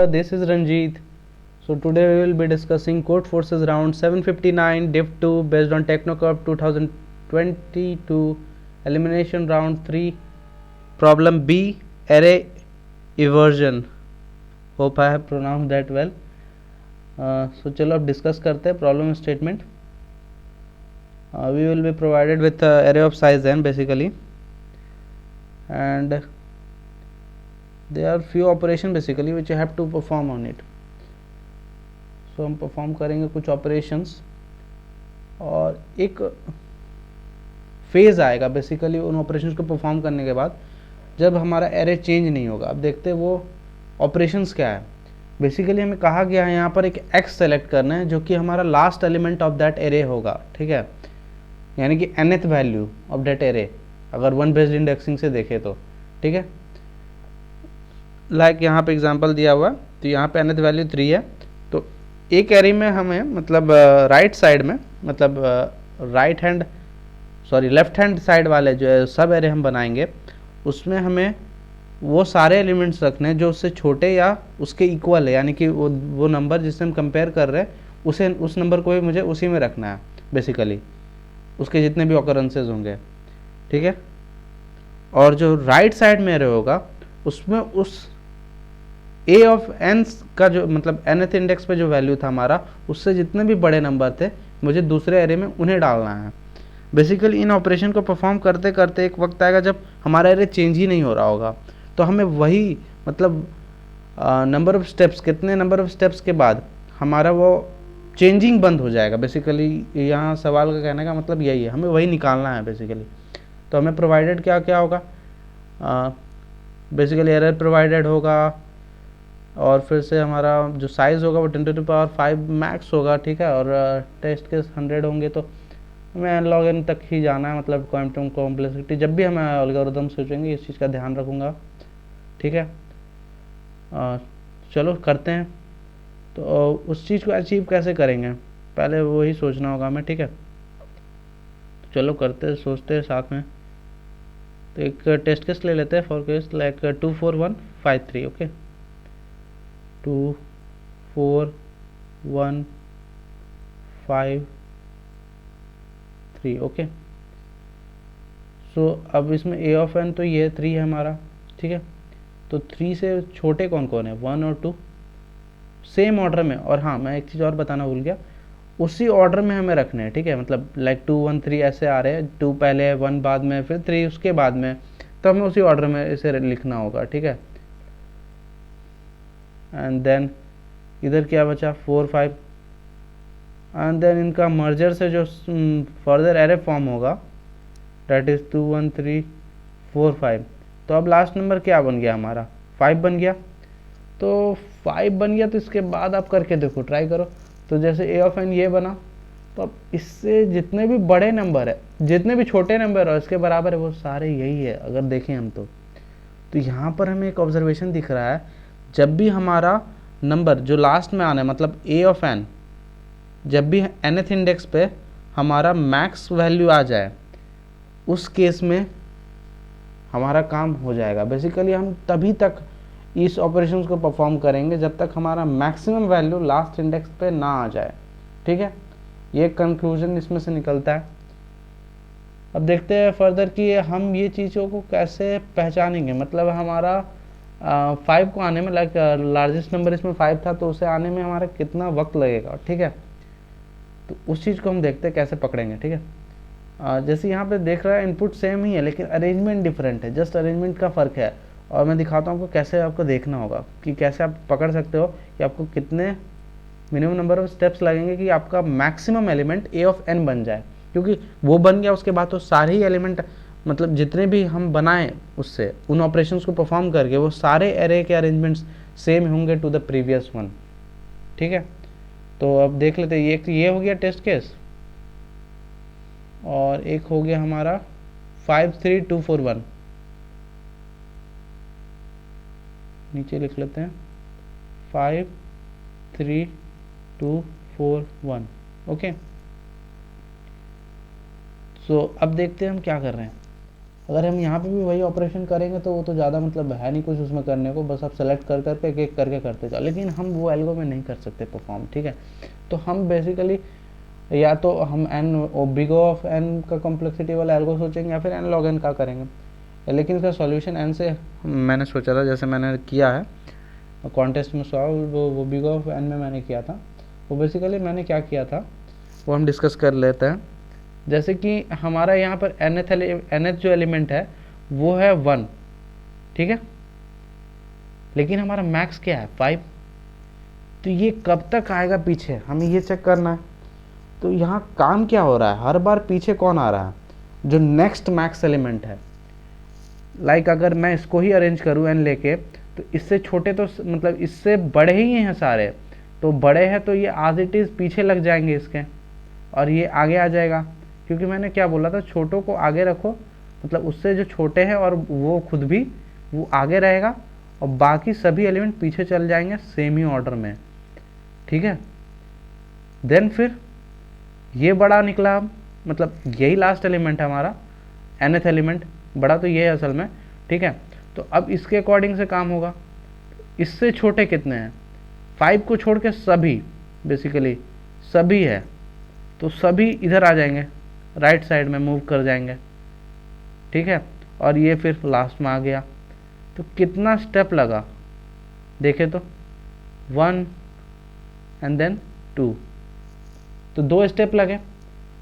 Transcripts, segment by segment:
This is Ranjit. So today we will be discussing Code Forces round 759 Div 2 based on Technocup 2022 elimination round 3 problem B array eversion. Hope I have pronounced that well. So चलो अब discuss करते हैं problem statement. We will be provided with array of size n basically, and there are few operation basically which you have to perform on it. So हम perform करेंगे कुछ operations और एक phase आएगा बेसिकली उन operations को perform करने के बाद जब हमारा एरे चेंज नहीं होगा. अब देखते हैं वो ऑपरेशंस क्या है. बेसिकली हमें कहा गया है यहाँ पर एक एक्स सेलेक्ट करना है जो कि हमारा last element of that array होगा. ठीक है, यानी कि nth value of that array अगर वन बेस्ड इंडेक्सिंग से देखें तो. ठीक है, लाइक यहाँ पे एग्जांपल दिया हुआ, तो यहाँ पे nth वैल्यू 3 है. तो एक एरे में हमें मतलब राइट साइड में मतलब लेफ्ट हैंड साइड वाले जो है सब एरे हम बनाएंगे उसमें हमें वो सारे एलिमेंट्स रखने हैं जो उससे छोटे या उसके इक्वल है, यानी कि वो नंबर जिससे हम कंपेयर कर रहे हैं उस नंबर को भी मुझे उसी में रखना है बेसिकली, उसके जितने भी ऑकरेंसेस होंगे. ठीक है, और जो राइट साइड में एरे होगा उसमें उस ए ऑफ एन का जो मतलब nth इंडेक्स पे जो वैल्यू था हमारा उससे जितने भी बड़े नंबर थे मुझे दूसरे एरे में उन्हें डालना है. बेसिकली इन ऑपरेशन को परफॉर्म करते करते एक वक्त आएगा जब हमारा एरे चेंज ही नहीं हो रहा होगा, तो हमें वही मतलब नंबर ऑफ स्टेप्स, कितने नंबर ऑफ स्टेप्स के बाद हमारा वो चेंजिंग बंद हो जाएगा. बेसिकली यहाँ सवाल का कहने का मतलब यही है, हमें वही निकालना है बेसिकली. तो हमें प्रोवाइडेड क्या क्या होगा, बेसिकली एरर प्रोवाइडेड होगा और फिर से हमारा जो साइज़ होगा वो 10⁵ मैक्स होगा. ठीक है, और टेस्ट केस 100 होंगे. तो हमें log n तक ही जाना है, मतलब क्वांटम कॉम्प्लेक्सिटी जब भी हमें एल्गोरिथम सोचेंगे इस चीज़ का ध्यान रखूँगा. ठीक है, चलो करते हैं. तो उस चीज़ को अचीव कैसे करेंगे पहले वही सोचना होगा हमें. ठीक है, चलो करते सोचते हैं साथ में. तो एक टेस्ट केस ले लेते हैं for case like 2 4 1 5 3. Okay, 2 4 1 5 3. Okay, so अब इसमें ए ऑफ एन तो ये 3 है हमारा. ठीक है, तो 3 से छोटे कौन कौन है, 1 और 2 सेम ऑर्डर में. और हाँ, मैं एक चीज़ और बताना भूल गया, उसी ऑर्डर में हमें रखने हैं. ठीक है, मतलब लाइक 2 1 3 ऐसे आ रहे हैं, 2 पहले है, 1 बाद में, फिर 3 उसके बाद में, तो हमें उसी ऑर्डर में इसे लिखना होगा. ठीक है, एंड देन इधर क्या बचा 4 5, एंड देन इनका मर्जर से जो फर्दर एरे फॉर्म होगा डेट इज़ 2 1 3 4 5. तो अब लास्ट नंबर क्या बन गया हमारा, 5 बन गया. तो 5 बन गया, तो इसके बाद आप करके देखो, ट्राई करो. तो जैसे ए ऑफ एन ये बना, तो अब इससे जितने भी बड़े नंबर है, जितने भी छोटे नंबर है इसके बराबर है, वो सारे यही है अगर देखें हम. तो यहाँ पर हमें एक ऑब्जर्वेशन दिख रहा है, जब भी हमारा नंबर जो लास्ट में आना है मतलब ए ऑफ एन, जब भी nth इंडेक्स पे हमारा मैक्स वैल्यू आ जाए उस केस में हमारा काम हो जाएगा. बेसिकली हम तभी तक इस ऑपरेशंस को परफॉर्म करेंगे जब तक हमारा मैक्सिमम वैल्यू लास्ट इंडेक्स पे ना आ जाए. ठीक है, ये कंक्लूजन इसमें से निकलता है. अब देखते हैं फर्दर कि हम ये चीज़ों को कैसे पहचानेंगे. मतलब हमारा 5 को आने में लाइक लार्जेस्ट नंबर इसमें 5 था, तो उसे आने में हमारा कितना वक्त लगेगा. ठीक है, तो उस चीज़ को हम देखते हैं कैसे पकड़ेंगे. ठीक है, जैसे यहाँ पे देख रहा है इनपुट सेम ही है लेकिन अरेंजमेंट डिफरेंट है, जस्ट अरेंजमेंट का फ़र्क है. और मैं दिखाता हूँ आपको कैसे आपको देखना होगा कि कैसे आप पकड़ सकते हो कि आपको कितने मिनिमम नंबर ऑफ स्टेप्स लगेंगे कि आपका maximum element A of N बन जाए. क्योंकि वो बन गया उसके बाद तो सारे ही एलिमेंट मतलब जितने भी हम बनाएं उससे उन ऑपरेशंस को परफॉर्म करके वो सारे एरे के अरेंजमेंट्स सेम होंगे टू द प्रीवियस वन. ठीक है, तो अब देख लेते हैं. ये हो गया टेस्ट केस, और एक हो गया हमारा 5 3 2 4 1. नीचे लिख लेते हैं 5 3 2 4 1. ओके, सो अब देखते हैं हम क्या कर रहे हैं. अगर हम यहाँ पे भी वही ऑपरेशन करेंगे तो वो तो ज़्यादा मतलब है नहीं कुछ उसमें करने को, बस आप सेलेक्ट कर करके एक एक करके करते जाओ, लेकिन हम वो एल्गो में नहीं कर सकते परफॉर्म, ठीक है। तो हम बेसिकली या तो हम एन बिग ऑफ एन का कॉम्प्लेक्सिटी वाला एल्गो सोचेंगे या फिर एन लॉग एन का करेंगे। लेकिन इसका सॉल्यूशन एन से मैंने सोचा था, जैसे मैंने किया है कॉन्टेस्ट में सॉल्व, वो बिग ऑफ एन में मैंने किया था। वो बेसिकली मैंने क्या किया था वो हम डिस्कस कर लेते हैं। जैसे कि हमारा यहाँ पर nth जो एलिमेंट है वो है 1, ठीक है, लेकिन हमारा मैक्स क्या है 5। तो ये कब तक आएगा पीछे, हमें ये चेक करना है। तो यहाँ काम क्या हो रहा है, हर बार पीछे कौन आ रहा है, जो नेक्स्ट मैक्स एलिमेंट है। लाइक अगर मैं इसको ही अरेंज करूँ एन लेके, तो इससे छोटे तो मतलब इससे बड़े ही हैं सारे, तो बड़े हैं तो ये आज इट इज़ पीछे लग जाएंगे इसके, और ये आगे आ जाएगा, क्योंकि मैंने क्या बोला था, छोटों को आगे रखो, मतलब उससे जो छोटे हैं और वो खुद भी वो आगे रहेगा, और बाकी सभी एलिमेंट पीछे चल जाएंगे सेम ही ऑर्डर में, ठीक है। देन फिर ये बड़ा निकला, मतलब यही लास्ट एलिमेंट है हमारा nth एलिमेंट, बड़ा तो ये है असल में, ठीक है। तो अब इसके अकॉर्डिंग से काम होगा। इससे छोटे कितने हैं, 5 को छोड़ के सभी, बेसिकली सभी है, तो सभी इधर आ जाएंगे, राइट साइड में मूव कर जाएंगे, ठीक है। और ये फिर लास्ट में आ गया, तो कितना स्टेप लगा देखे तो 1 एंड देन 2, तो 2 स्टेप लगे।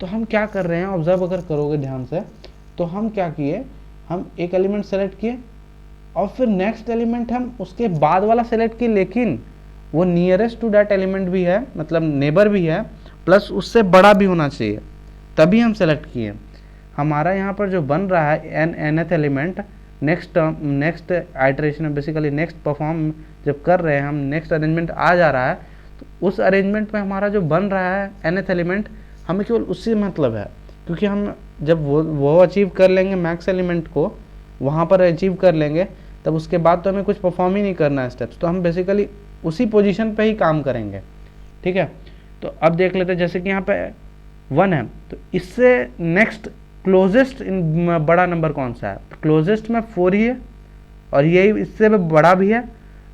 तो हम क्या कर रहे हैं, ऑब्जर्व अगर करोगे ध्यान से, तो हम क्या किए, हम एक एलिमेंट सेलेक्ट किए और फिर नेक्स्ट एलिमेंट हम उसके बाद वाला सेलेक्ट किए, लेकिन वो नियरेस्ट टू दैट एलिमेंट भी है, मतलब नेबर भी है, प्लस उससे बड़ा भी होना चाहिए, तभी हम सेलेक्ट किए। हमारा यहाँ पर जो बन रहा है nth एलिमेंट नेक्स्ट आइटरेशन में, बेसिकली नेक्स्ट परफॉर्म जब कर रहे हैं हम, नेक्स्ट अरेंजमेंट आ जा रहा है, तो उस अरेंजमेंट में हमारा जो बन रहा है nth एलिमेंट, हमें केवल उससे मतलब है, क्योंकि हम जब वो अचीव कर लेंगे मैक्स एलिमेंट को, वहाँ पर अचीव कर लेंगे, तब उसके बाद तो हमें कुछ परफॉर्म ही नहीं करना है स्टेप्स, तो हम बेसिकली उसी पोजीशन पे ही काम करेंगे, ठीक है। तो अब देख लेते हैं, जैसे कि यहाँ पे 1 है, तो इससे नेक्स्ट क्लोजेस्ट बड़ा नंबर कौन सा है, तो क्लोजेस्ट में 4 ही है, और यही इससे बड़ा भी है,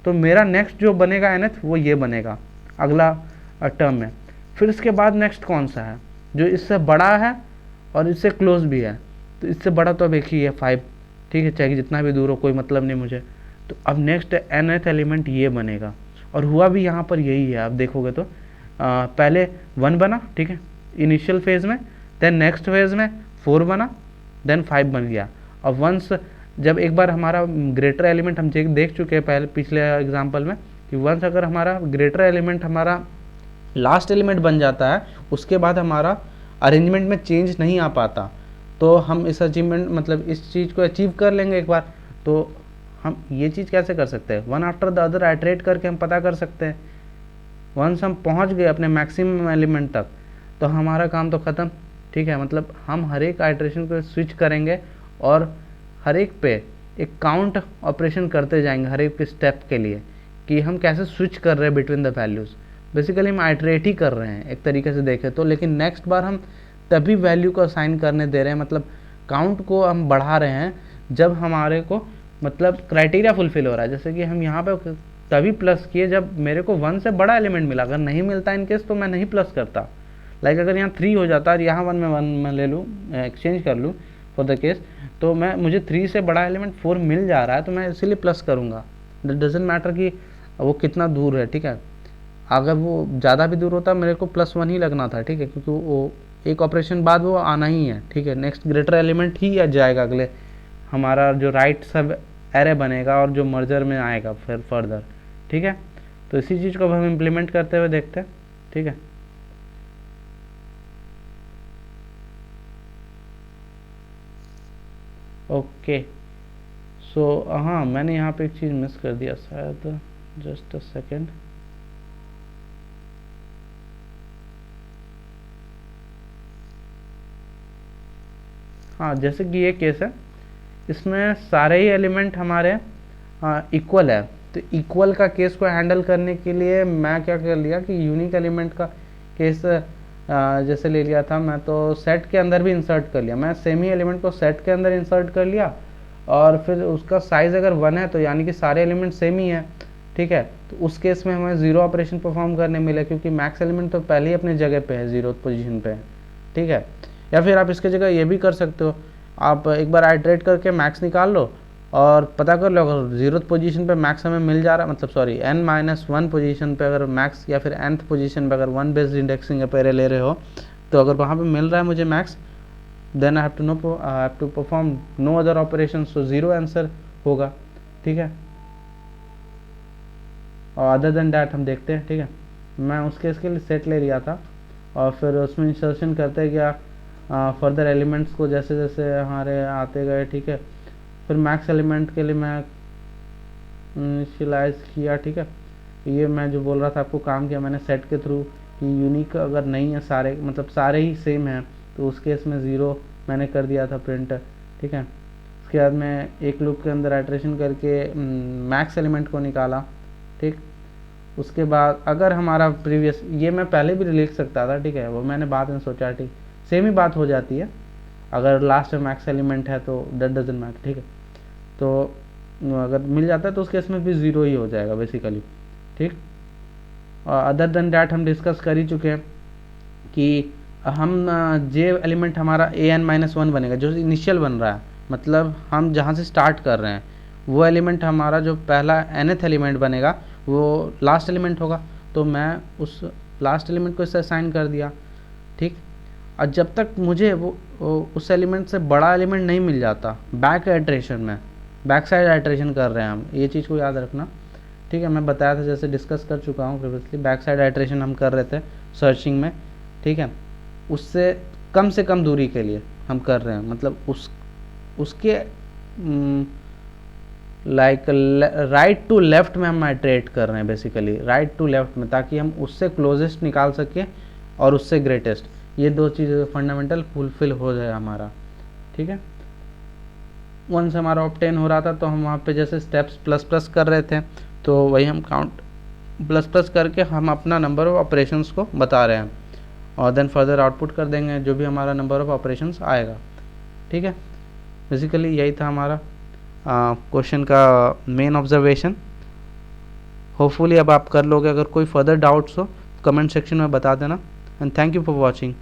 तो मेरा नेक्स्ट जो बनेगा nth वो ये बनेगा अगला टर्म में। फिर इसके बाद नेक्स्ट कौन सा है जो इससे बड़ा है और इससे क्लोज भी है, तो इससे बड़ा तो अब एक ही है 5, ठीक है, चाहे जितना भी दूर हो कोई मतलब नहीं मुझे। तो अब नेक्स्ट nth एलिमेंट ये बनेगा, और हुआ भी यहाँ पर यही है। आप देखोगे तो पहले 1 बना, ठीक है, इनिशियल फेज में, देन नेक्स्ट फेज में 4 बना, देन 5 बन गया। और वंस जब एक बार हमारा ग्रेटर एलिमेंट हम देख चुके हैं पहले पिछले एग्जाम्पल में, कि वंस अगर हमारा ग्रेटर एलिमेंट हमारा लास्ट एलिमेंट बन जाता है, उसके बाद हमारा अरेंजमेंट में चेंज नहीं आ पाता, तो हम इस अचीवमेंट मतलब इस चीज़ को अचीव कर लेंगे एक बार। तो हम ये चीज़ कैसे कर सकते हैं, one after the other iterate करके हम पता कर सकते हैं। वंस हम पहुंच गए अपने मैक्सिमम एलिमेंट तक, तो हमारा काम तो ख़त्म, ठीक है। मतलब हम हर एक आइटरेशन को स्विच करेंगे और हर एक पे एक काउंट ऑपरेशन करते जाएंगे हर एक स्टेप के लिए, कि हम कैसे स्विच कर रहे हैं बिटवीन द वैल्यूज़। बेसिकली हम आइटरेट ही कर रहे हैं एक तरीके से देखें तो, लेकिन नेक्स्ट बार हम तभी वैल्यू को असाइन करने दे रहे हैं, मतलब काउंट को हम बढ़ा रहे हैं जब हमारे को मतलब क्राइटेरिया फुलफिल हो रहा है। जैसे कि हम यहाँ पे तभी प्लस किए जब मेरे को 1 से बड़ा एलिमेंट मिला, अगर नहीं मिलता इन केस तो मैं नहीं प्लस करता। लाइक अगर यहाँ 3 हो जाता और यहाँ 1 में 1 में ले लूँ, एक्सचेंज कर लूँ फॉर द केस, तो मैं मुझे 3 से बड़ा एलिमेंट 4 मिल जा रहा है, तो मैं इसीलिए प्लस करूँगा। इट डजेंट मैटर कि वो कितना दूर है, ठीक है। अगर वो ज़्यादा भी दूर होता मेरे को +1 ही लगना था, ठीक है, क्योंकि वो एक ऑपरेशन बाद वो आना ही है, ठीक है। नेक्स्ट ग्रेटर एलिमेंट ही आ जाएगा अगले, हमारा जो राइट सब एरे बनेगा और जो मर्जर में आएगा फिर फर्दर, ठीक है। तो इसी चीज़ को हम इम्प्लीमेंट करते हुए देखते हैं, ठीक है। ओके, सो हाँ, मैंने यहाँ पे एक चीज़ मिस कर दिया शायद, जस्ट अ सेकेंड। हाँ, जैसे कि ये केस है, इसमें सारे ही एलिमेंट हमारे इक्वल है, तो इक्वल का केस को हैंडल करने के लिए मैं क्या कर लिया कि यूनिक एलिमेंट का केस जैसे ले लिया था मैं, तो सेट के अंदर भी इंसर्ट कर लिया, मैं सेम ही एलिमेंट को सेट के अंदर इंसर्ट कर लिया, और फिर उसका साइज़ अगर 1 है तो यानी कि सारे एलिमेंट सेम ही है, ठीक है। तो उस केस में हमें ज़ीरो ऑपरेशन परफॉर्म करने मिले, क्योंकि मैक्स एलिमेंट तो पहले ही अपनी जगह पे है, ज़ीरो पोजीशन पे है, ठीक है। या फिर आप इसके जगह ये भी कर सकते हो, आप एक बार आइटरेट करके मैक्स निकाल लो और पता कर लो, अगर ज़ीरो पोजीशन पे मैक्स हमें मिल जा रहा, मतलब सॉरी n-1 पोजीशन पे अगर मैक्स, या फिर nth पोजीशन पे अगर 1 बेस्ड इंडेक्सिंग अपेरे ले रहे हो, तो अगर वहाँ पे मिल रहा है मुझे max, then I have to perform no other operation, so zero answer होगा, ठीक है। और अदर देन डैट हम देखते हैं, ठीक है। मैं उस केस के लिए सेट ले लिया था और फिर उसमें इंसर्शन करते गया फर्दर एलिमेंट्स को जैसे जैसे हमारे आते गए, ठीक है। फिर मैक्स एलिमेंट के लिए मैं इनिशियलाइज किया, ठीक है। ये मैं जो बोल रहा था आपको काम किया मैंने सेट के थ्रू, कि यूनिक अगर नहीं है सारे, मतलब सारे ही सेम हैं, तो उस केस में ज़ीरो मैंने कर दिया था प्रिंट, ठीक है। उसके बाद मैं एक लूप के अंदर आइटरेशन करके मैक्स एलिमेंट को निकाला, ठीक। उसके बाद अगर हमारा प्रीवियस, ये मैं पहले भी लिख सकता था, ठीक है, वो मैंने बाद में सोचा, ठीक, सेम ही बात हो जाती है, अगर लास्ट में मैक्स एलिमेंट है तो दैट डजंट मैटर, ठीक है। तो अगर मिल जाता है तो उस केस में भी ज़ीरो ही हो जाएगा बेसिकली, ठीक। और अदर देन डैट हम डिस्कस कर ही चुके हैं कि हम जे एलिमेंट हमारा an-1 बनेगा, जो इनिशियल बन रहा है, मतलब हम जहाँ से स्टार्ट कर रहे हैं वो एलिमेंट हमारा जो पहला nth एलिमेंट बनेगा वो लास्ट एलिमेंट होगा, तो मैं उस लास्ट एलिमेंट को इससे असाइन कर दिया, ठीक। और जब तक मुझे वो उस एलिमेंट से बड़ा एलिमेंट नहीं मिल जाता, बैक आइटरेशन में, बैक साइड आइटरेशन कर रहे हैं हम, ये चीज़ को याद रखना, ठीक है। मैं बताया था, जैसे डिस्कस कर चुका हूँ प्रीवियसली, बैक साइड आइटरेशन हम कर रहे थे सर्चिंग में, ठीक है। उससे कम से कम दूरी के लिए हम कर रहे हैं, मतलब उसके लाइक राइट टू लेफ्ट में हम आइटरेट कर रहे हैं बेसिकली, राइट टू लेफ्ट में, ताकि हम उससे क्लोजेस्ट निकाल सकें और उससे ग्रेटेस्ट, ये दो चीज़ें फंडामेंटल फुलफिल हो जाए हमारा, ठीक है। वंस हमारा ऑब्टेन हो रहा था तो हम वहाँ पे जैसे स्टेप्स प्लस प्लस कर रहे थे, तो वही हम काउंट प्लस प्लस करके हम अपना नंबर ऑफ ऑपरेशंस को बता रहे हैं, और देन फर्दर आउटपुट कर देंगे जो भी हमारा नंबर ऑफ ऑपरेशंस आएगा, ठीक है। बेसिकली यही था हमारा क्वेश्चन का मेन ऑब्जर्वेशन। होपफुली अब आप कर लोगे, अगर कोई फर्दर डाउट्स हो कमेंट सेक्शन में बता देना, and thank you for watching.